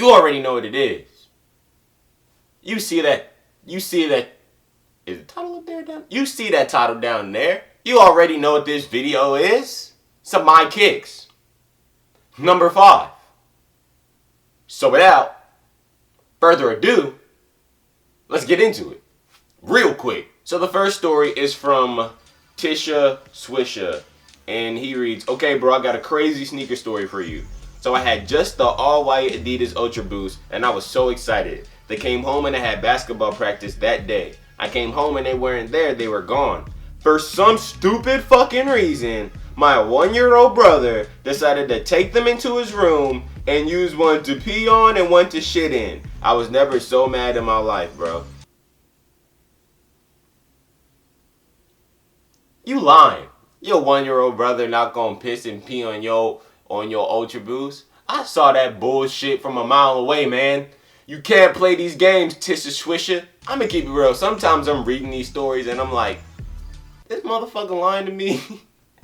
You already know what it is. You see that, is the title up there down? You see that title down there. You already know what this video is. Some My Kicks. Number 5. So without further ado, let's get into it. Real quick. So the first story is from Tisha Swisha. And he reads, okay bro, I got a crazy sneaker story for you. So I had just the all-white Adidas Ultra Boost and I was so excited. They came home and I had basketball practice that day. I came home and they weren't there, they were gone. For some stupid fucking reason, my 1-year-old brother decided to take them into his room and use one to pee on and one to shit in. I was never so mad in my life, bro. You lying. Your 1-year-old brother not gonna piss and pee on your Ultra Boost? I saw that bullshit from a mile away, man. You can't play these games, Tisha Swisher. I'ma keep it real. Sometimes I'm reading these stories and I'm like, this motherfucker lying to me.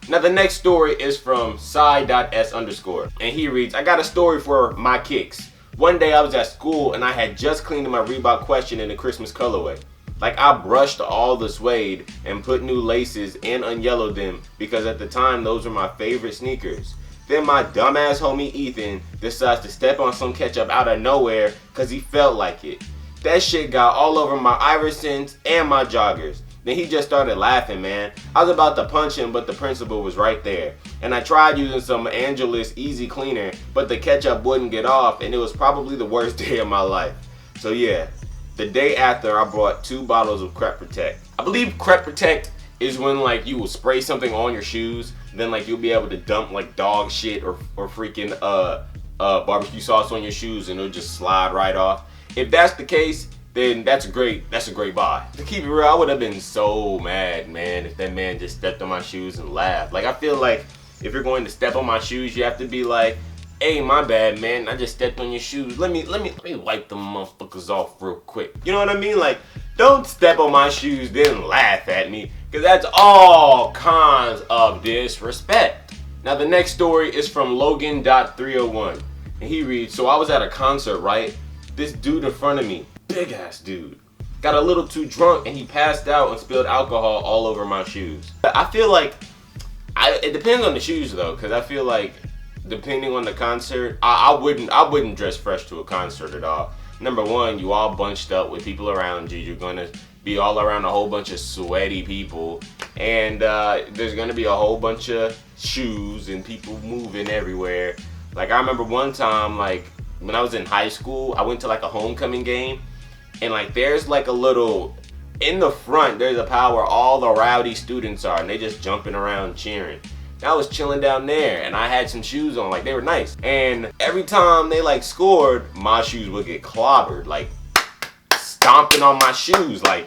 Now the next story is from Psy.S_. And he reads, I got a story for my kicks. One day I was at school and I had just cleaned my Reebok Question in the Christmas colorway. Like I brushed all the suede and put new laces and unyellowed them because at the time those were my favorite sneakers. Then my dumbass homie Ethan decides to step on some ketchup out of nowhere because he felt like it. That shit got all over my Iversons and my joggers. Then he just started laughing, man. I was about to punch him, but the principal was right there. And I tried using some Angelus Easy Cleaner, but the ketchup wouldn't get off, and it was probably the worst day of my life. So yeah, the day after, I brought 2 bottles of Crep Protect. I believe Crep Protect is when like you will spray something on your shoes, then like you'll be able to dump like dog shit or freaking barbecue sauce on your shoes, and it'll just slide right off. If that's the case, then that's a great buy. To keep it real, I would have been so mad, man, if that man just stepped on my shoes and laughed. Like I feel like if you're going to step on my shoes, you have to be like, hey, my bad, man, I just stepped on your shoes. Let me wipe them motherfuckers off real quick. You know what I mean? Like, don't step on my shoes then laugh at me, because that's all kinds of disrespect. Now the next story is from Logan.301. And he reads, so I was at a concert, right? This dude in front of me, big ass dude, got a little too drunk and he passed out and spilled alcohol all over my shoes. I feel like, it depends on the shoes though, because I feel like depending on the concert, I wouldn't dress fresh to a concert at all. Number one, you all bunched up with people around you. You're gonna be all around a whole bunch of sweaty people, and there's gonna be a whole bunch of shoes and people moving everywhere. Like I remember one time, like when I was in high school, I went to like a homecoming game, and like there's like a little, in the front there's a pile where all the rowdy students are, and they just jumping around cheering. I was chilling down there and I had some shoes on, like they were nice. And every time they like scored, my shoes would get clobbered, like stomping on my shoes, like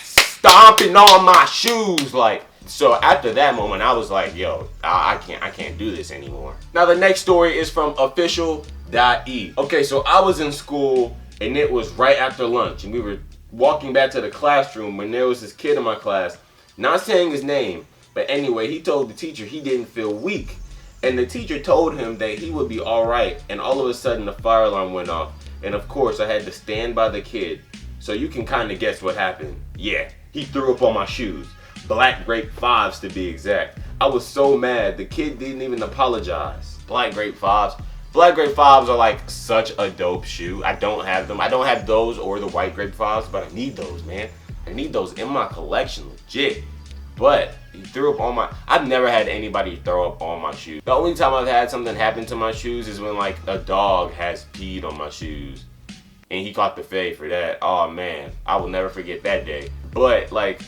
stomping on my shoes, like. So after that moment, I was like, yo, I can't do this anymore. Now the next story is from official.e. Okay, so I was in school and it was right after lunch and we were walking back to the classroom when there was this kid in my class, not saying his name, but anyway, he told the teacher he didn't feel weak. And the teacher told him that he would be alright, and all of a sudden the fire alarm went off. And of course I had to stand by the kid. So you can kind of guess what happened. Yeah, he threw up on my shoes. Black Grape 5s to be exact. I was so mad, the kid didn't even apologize. Black Grape 5s. Black Grape 5s are like such a dope shoe. I don't have them. I don't have those or the White Grape 5s, but I need those, man. I need those in my collection, legit. But he threw up on my, I've never had anybody throw up on my shoes. The only time I've had something happen to my shoes is when like a dog has peed on my shoes. And he caught the fade for that. Oh man, I will never forget that day. But like,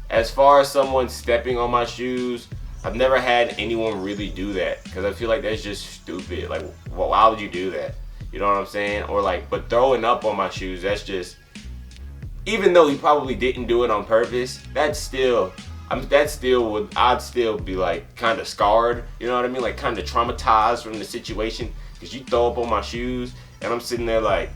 as far as someone stepping on my shoes, I've never had anyone really do that. Because I feel like that's just stupid. Like, well, why would you do that? You know what I'm saying? Or like, but throwing up on my shoes, that's just, even though he probably didn't do it on purpose, that's still, I'd still be like kind of scarred, you know what I mean? Like kind of traumatized from the situation, because you throw up on my shoes and I'm sitting there like,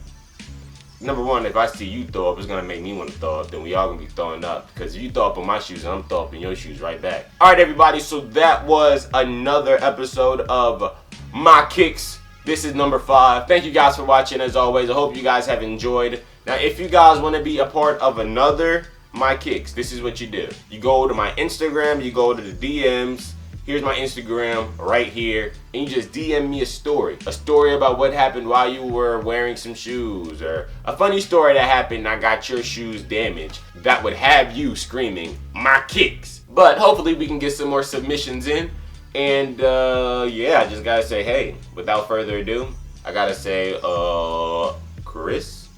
number one, if I see you throw up, it's gonna make me want to throw up. Then we all gonna be throwing up, because if you throw up on my shoes, I'm throwing up in your shoes right back. All right, everybody. So that was another episode of My Kicks This is number 5. Thank you guys for watching as always. I hope you guys have enjoyed. Now, if you guys want to be a part of another My Kicks, this is what you do. You go to my Instagram, you go to the DMs. Here's my Instagram right here, and you just DM me a story about what happened while you were wearing some shoes, or a funny story that happened and I got your shoes damaged that would have you screaming my kicks. But hopefully we can get some more submissions in, and yeah, I just gotta say, hey, without further ado, I gotta say, Chris.